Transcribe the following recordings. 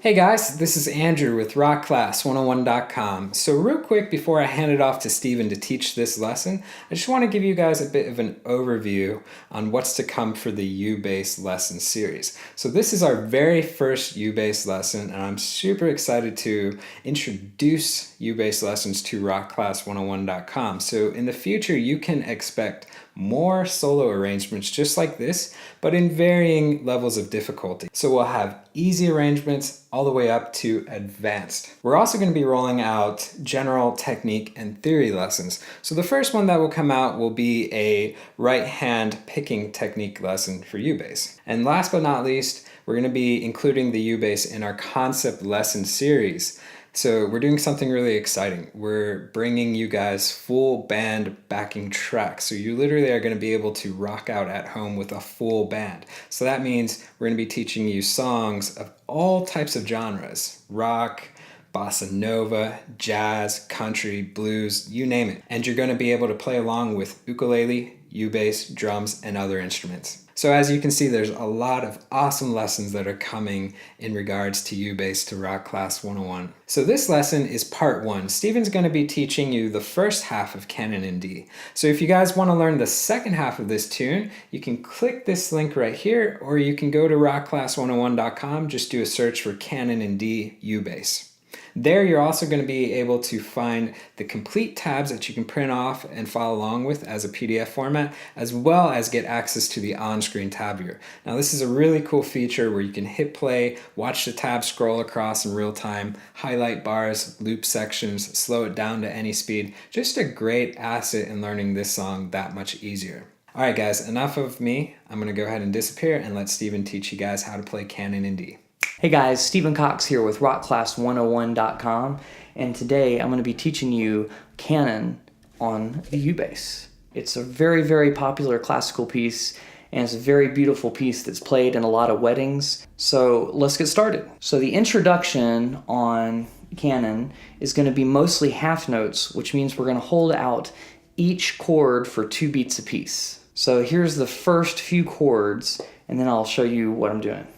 Hey guys, this is Andrew with rockclass101.com. So real quick before I hand it off to Steven to teach this lesson, I just want to give you guys a bit of an overview on what's to come for the U-Bass lesson series. So this is our very first U-Bass lesson, and I'm super excited to introduce U-Bass lessons to rockclass101.com. So in the future, you can expect more solo arrangements just like this, but in varying levels of difficulty. So we'll have easy arrangements all the way up to advanced. We're also going to be rolling out general technique and theory lessons. So the first one that will come out will be a right hand picking technique lesson for U-Bass. And last but not least, we're going to be including the U-Bass in our concept lesson series. So we're doing something really exciting. We're bringing you guys full band backing tracks. So you literally are going to be able to rock out at home with a full band. So that means we're going to be teaching you songs of all types of genres: rock, bossa nova, jazz, country, blues, you name it. And you're going to be able to play along with ukulele, U-Bass, drums, and other instruments. So as you can see, there's a lot of awesome lessons that are coming in regards to U-Bass to Rock Class 101. So this lesson is part one. Steven's going to be teaching you the first half of Canon in D. So if you guys want to learn the second half of this tune, you can click this link right here, or you can go to rockclass101.com, just do a search for Canon in D U-Bass. There you're also going to be able to find the complete tabs that you can print off and follow along with as a PDF format, as well as get access to the on-screen tab viewer. Now this is a really cool feature where you can hit play, watch the tab scroll across in real time, highlight bars, loop sections, slow it down to any speed. Just a great asset in learning this song that much easier. Alright guys, enough of me. I'm going to go ahead and disappear and let Steven teach you guys how to play Canon in D. Hey guys, Stephen Cox here with rockclass101.com, and today I'm going to be teaching you Canon on the U-Bass. It's a very, very popular classical piece, and it's a very beautiful piece that's played in a lot of weddings. So let's get started. So the introduction on Canon is going to be mostly half notes, which means we're going to hold out each chord for 2 beats apiece. So here's the first few chords, and then I'll show you what I'm doing.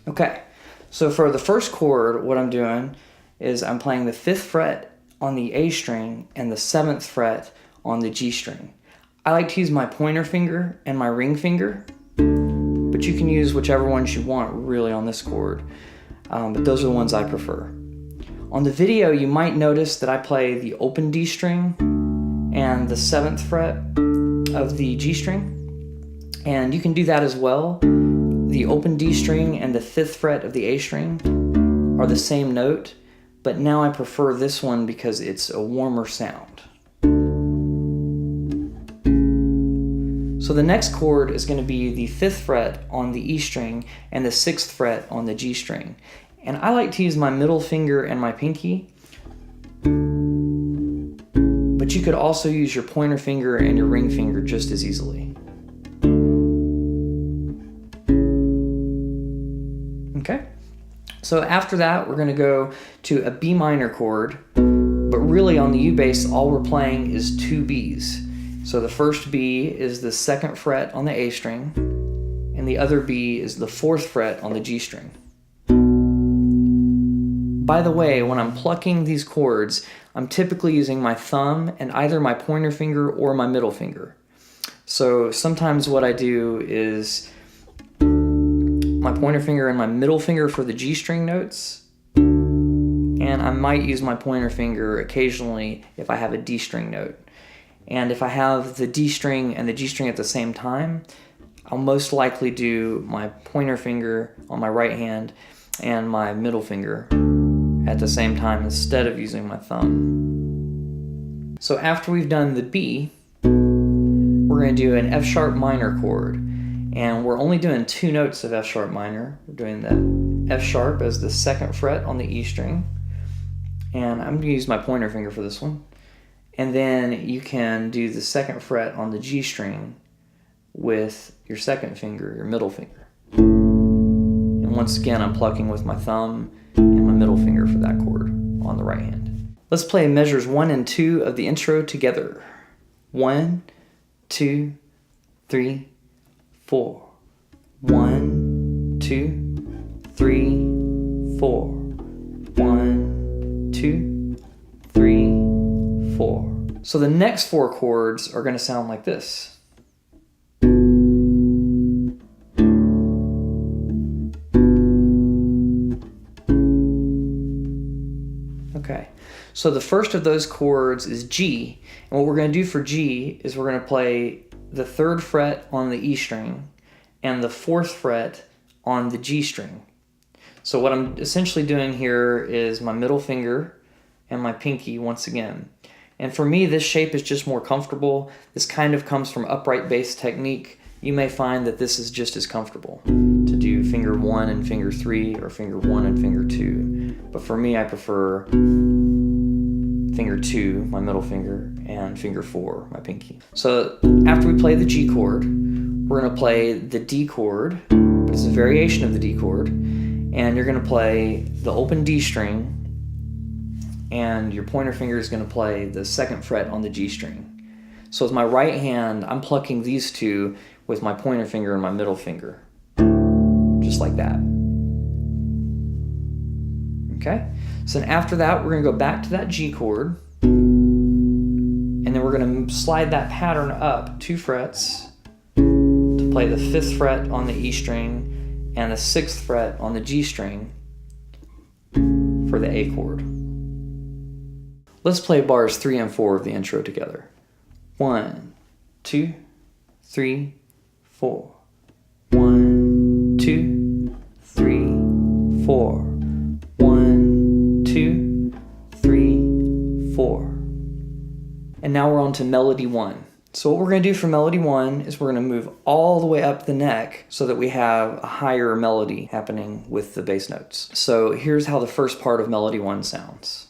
Okay, so for the first chord, what I'm doing is I'm playing the 5th fret on the A string and the 7th fret on the G string. I like to use my pointer finger and my ring finger, but you can use whichever ones you want really on this chord, but those are the ones I prefer. On the video, you might notice that I play the open D string and the 7th fret of the G string, and you can do that as well. The open D string and the 5th fret of the A string are the same note, but now I prefer this one because it's a warmer sound. So the next chord is going to be the 5th fret on the E string and the 6th fret on the G string. And I like to use my middle finger and my pinky, but you could also use your pointer finger and your ring finger just as easily. Okay, so after that we're going to go to a B minor chord, but really on the U-Bass all we're playing is 2 Bs. So the first B is the 2nd fret on the A string, and the other B is the 4th fret on the G string. By the way, when I'm plucking these chords, I'm typically using my thumb and either my pointer finger or my middle finger. So sometimes what I do is my pointer finger and my middle finger for the G string notes, and I might use my pointer finger occasionally if I have a D string note. And if I have the D string and the G string at the same time, I'll most likely do my pointer finger on my right hand and my middle finger at the same time instead of using my thumb. So after we've done the B, we're going to do an F sharp minor chord. And we're only doing 2 notes of F sharp minor. We're doing the F sharp as the 2nd fret on the E string. And I'm going to use my pointer finger for this one. And then you can do the 2nd fret on the G string with your 2nd finger, your middle finger. And once again, I'm plucking with my thumb and my middle finger for that chord on the right hand. Let's play measures 1 and 2 of the intro together. 1, 2, 3, 4. 1, 2, 3, 4. 1, 2, 3, 4. So the next 4 chords are going to sound like this. Okay, so the first of those chords is G, and what we're going to do for G is we're going to play the 3rd fret on the E string and the 4th fret on the G string. So what I'm essentially doing here is my middle finger and my pinky once again. And for me, this shape is just more comfortable. This kind of comes from upright bass technique. You may find that this is just as comfortable to do finger 1 and finger 3 or finger 1 and finger 2. But for me, I prefer finger 2, my middle finger, and finger 4, my pinky. So after we play the G chord, we're going to play the D chord, but it's a variation of the D chord, and you're going to play the open D string, and your pointer finger is going to play the 2nd fret on the G string. So with my right hand, I'm plucking these two with my pointer finger and my middle finger, just like that. Okay, so then after that, we're going to go back to that G chord, and then we're going to slide that pattern up 2 frets to play the 5th fret on the E string and the 6th fret on the G string for the A chord. Let's play bars 3 and 4 of the intro together. 1, 2, 3, 4. 1, 2, 3, 4. 1, 2, 3, 4. And now we're on to melody 1. So what we're going to do for melody 1 is we're going to move all the way up the neck so that we have a higher melody happening with the bass notes. So here's how the first part of melody 1 sounds.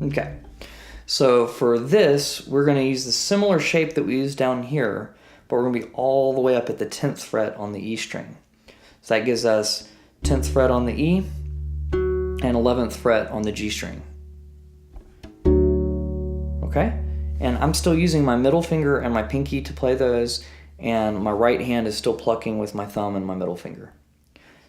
Okay, so for this, we're going to use the similar shape that we used down here, but we're going to be all the way up at the 10th fret on the E string. So that gives us 10th fret on the E and 11th fret on the G string. Okay, and I'm still using my middle finger and my pinky to play those, and my right hand is still plucking with my thumb and my middle finger.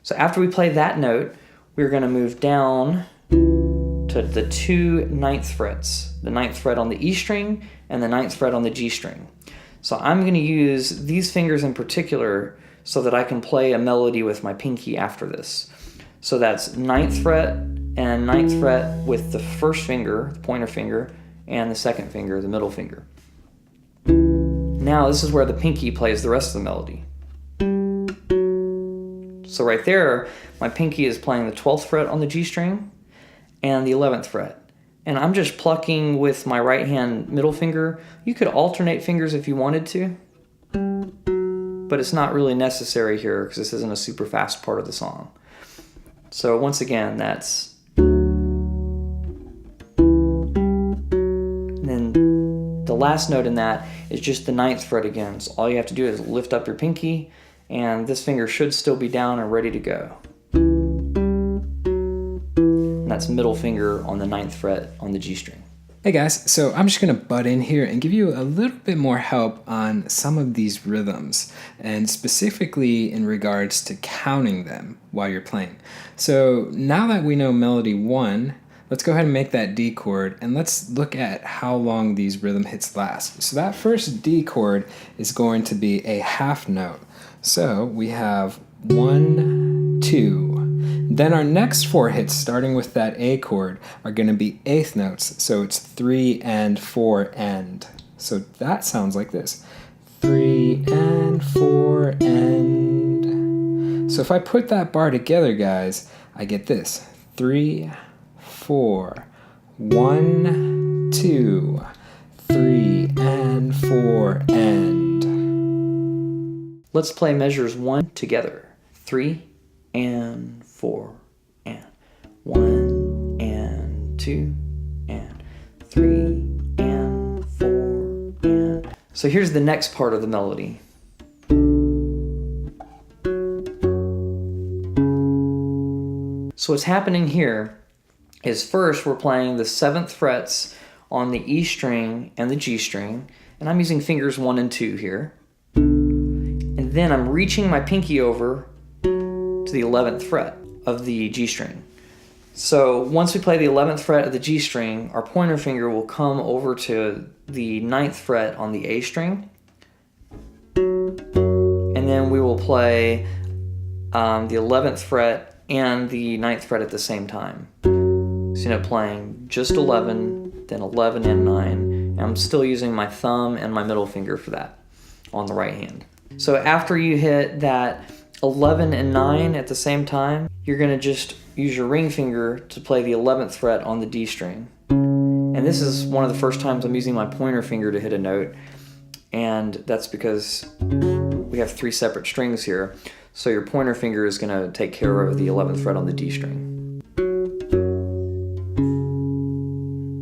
So after we play that note, we're going to move down to the 2 9th frets, the 9th fret on the E string and the 9th fret on the G string. So I'm going to use these fingers in particular so that I can play a melody with my pinky after this. So that's 9th fret and 9th fret with the 1st finger, the pointer finger, and the 2nd finger, the middle finger. Now this is where the pinky plays the rest of the melody. So right there, my pinky is playing the 12th fret on the G string and the 11th fret. And I'm just plucking with my right hand middle finger. You could alternate fingers if you wanted to, but it's not really necessary here because this isn't a super fast part of the song. So once again, that's... And then the last note in that is just the 9th fret again. So all you have to do is lift up your pinky, and this finger should still be down and ready to go. And that's middle finger on the 9th fret on the G string. Hey guys, so I'm just going to butt in here and give you a little bit more help on some of these rhythms, and specifically in regards to counting them while you're playing. So now that we know melody 1, let's go ahead and make that D chord, and let's look at how long these rhythm hits last. So that first D chord is going to be a half note. So we have 1, 2. Then our next 4 hits, starting with that A chord, are going to be 8th notes. So it's 3 and 4 and. So that sounds like this. 3 and 4 and. So if I put that bar together, guys, I get this. 3, 4, 1, 2, 3 and 4 and. Let's play measures 1 together. 3 and 4 and 1 and 2 and 3 and 4 and. So here's the next part of the melody. So what's happening here is first we're playing the 7th frets on the E string and the G string, and I'm using fingers 1 and 2 here. And then I'm reaching my pinky over to the 11th fret of the G string. So once we play the 11th fret of the G string, our pointer finger will come over to the 9th fret on the A string. And then we will play the 11th fret and the 9th fret at the same time. So you end up playing just 11, then 11 and 9. And I'm still using my thumb and my middle finger for that on the right hand. So after you hit that 11 and 9 at the same time, you're going to just use your ring finger to play the 11th fret on the D string. And this is one of the first times I'm using my pointer finger to hit a note, and that's because we have 3 separate strings here. So your pointer finger is going to take care of the 11th fret on the D string.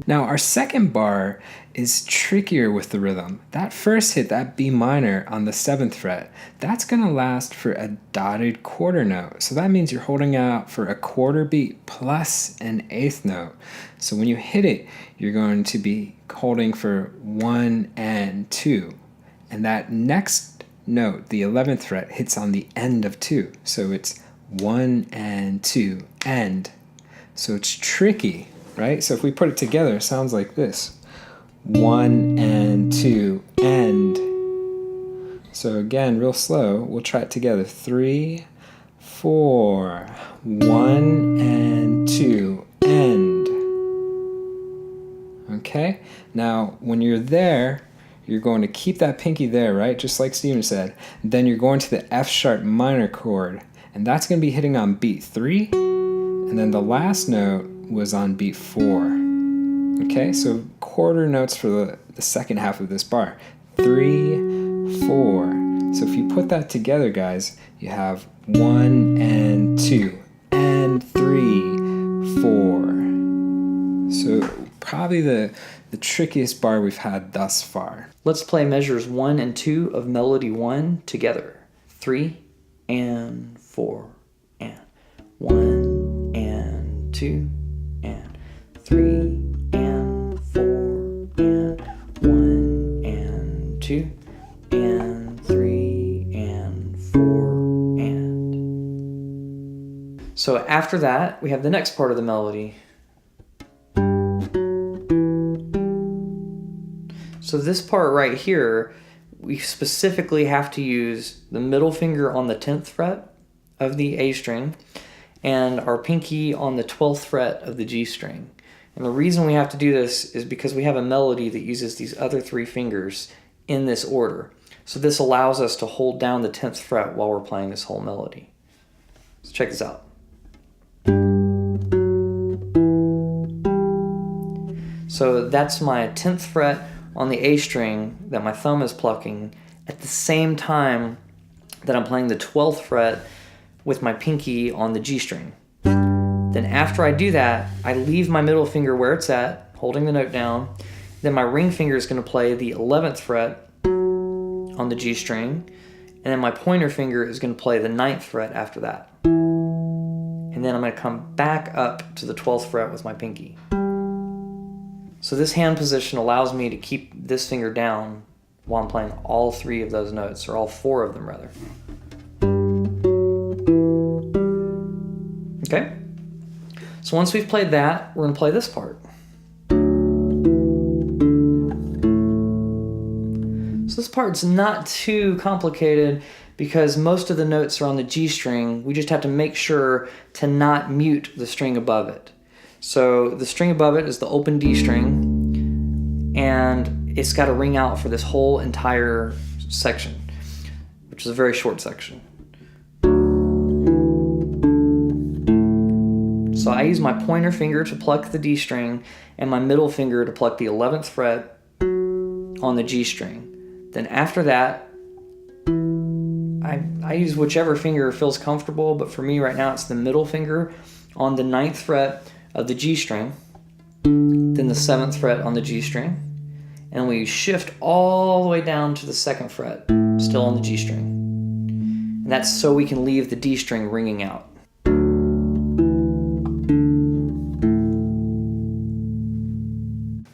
Now our second bar is trickier with the rhythm. That first hit, that B minor on the 7th fret, that's going to last for a dotted quarter note. So that means you're holding out for a quarter beat plus an 8th note. So when you hit it, you're going to be holding for 1 and 2. And that next note, the 11th fret, hits on the end of 2. So it's 1 and 2 and. So it's tricky. Right? So if we put it together, it sounds like this. 1 and 2 and. So again, real slow, we'll try it together. 3, 4, 1 and 2 and. Okay? Now, when you're there, you're going to keep that pinky there, right? Just like Steven said. Then you're going to the F sharp minor chord, and that's going to be hitting on beat 3, and then the last note was on beat 4. Okay, so quarter notes for the second half of this bar. 3, 4. So if you put that together, guys, you have 1 and 2 and 3, 4. So probably the trickiest bar we've had thus far. Let's play measures 1 and 2 of melody 1 together. 3 and 4 and 1 and 2 and 3 and 4 and 1 and 2 and 3 and 4 and. So after that, we have the next part of the melody. So this part right here, we specifically have to use the middle finger on the 10th fret of the A string and our pinky on the 12th fret of the G string. And the reason we have to do this is because we have a melody that uses these other 3 fingers in this order. So this allows us to hold down the 10th fret while we're playing this whole melody. So check this out. So that's my 10th fret on the A string that my thumb is plucking at the same time that I'm playing the 12th fret with my pinky on the G string. Then after I do that, I leave my middle finger where it's at, holding the note down. Then my ring finger is going to play the 11th fret on the G string, and then my pointer finger is going to play the 9th fret after that. And then I'm going to come back up to the 12th fret with my pinky. So this hand position allows me to keep this finger down while I'm playing all 3 of those notes, or all 4 of them rather. Okay? So once we've played that, we're going to play this part. So this part's not too complicated because most of the notes are on the G string. We just have to make sure to not mute the string above it. So the string above it is the open D string, and it's got to ring out for this whole entire section, which is a very short section. So I use my pointer finger to pluck the D string and my middle finger to pluck the 11th fret on the G string. Then after that, I use whichever finger feels comfortable, but for me right now it's the middle finger on the 9th fret of the G string, then the 7th fret on the G string, and we shift all the way down to the 2nd fret, still on the G string. And that's so we can leave the D string ringing out.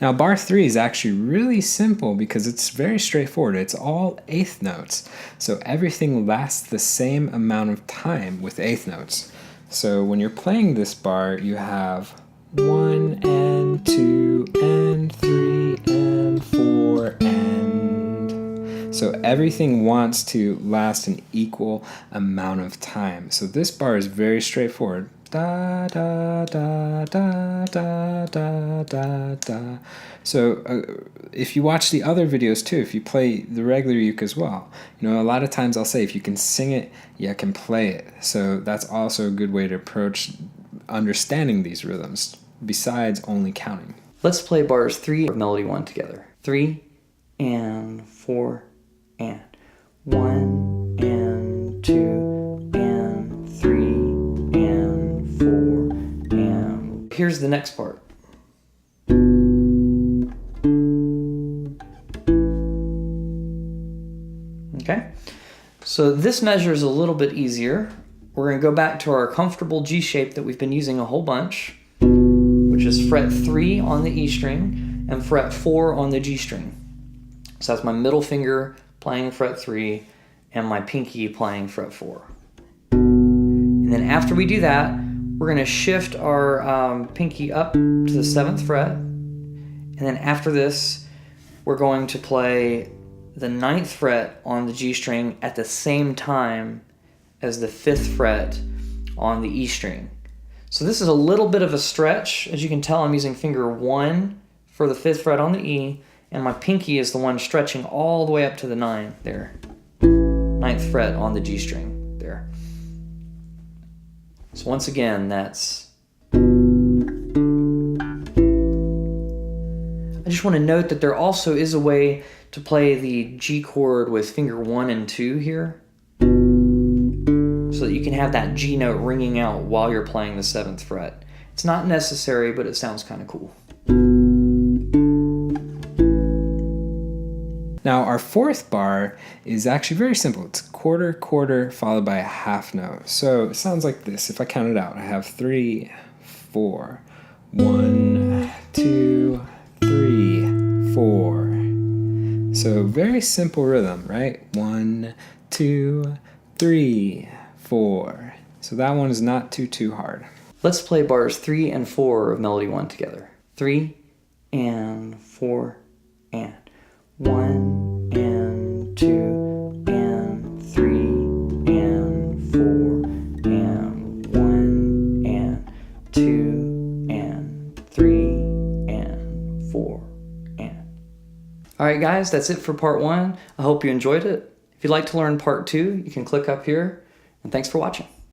Now bar 3 is actually really simple because it's very straightforward. It's all eighth notes. So everything lasts the same amount of time with eighth notes. So when you're playing this bar, you have 1 and 2 and 3 and 4 and... So everything wants to last an equal amount of time. So this bar is very straightforward. Da da da da da da da da. So if you watch the other videos too, if you play the regular uke as well, you know, a lot of times I'll say if you can sing it, you can play it. So that's also a good way to approach understanding these rhythms besides only counting. Let's play bars 3 of melody 1 together. 3 and 4 and 1 and 2 and 3 and 4 and... Here's the next part. Okay, so this measure is a little bit easier. We're going to go back to our comfortable G shape that we've been using a whole bunch, which is fret 3 on the E string and fret 4 on the G string. So that's my middle finger playing fret 3 and my pinky playing fret 4. And then after we do that, we're going to shift our pinky up to the 7th fret. And then after this, we're going to play the 9th fret on the G string at the same time as the 5th fret on the E string. So this is a little bit of a stretch. As you can tell, I'm using finger 1 for the 5th fret on the E, and my pinky is the one stretching all the way up to the 9 there. 9th fret on the G string there. So once again, that's... I just want to note that there also is a way to play the G chord with finger 1 and 2 here, so that you can have that G note ringing out while you're playing the 7th fret. It's not necessary, but it sounds kind of cool. Now our 4th bar is actually very simple. It's quarter, quarter, followed by a half note. So it sounds like this. If I count it out, I have 3, 4, 1, 2, 3, 4. So very simple rhythm, right? 1, 2, 3, 4. So that one is not too hard. Let's play bars 3 and 4 of melody 1 together. 3 and 4 and 1 and 2 and 3 and 4 and 1 and 2 and 3 and 4 and... Alright guys, that's it for part 1. I hope you enjoyed it. If you'd like to learn part 2, you can click up here. And thanks for watching.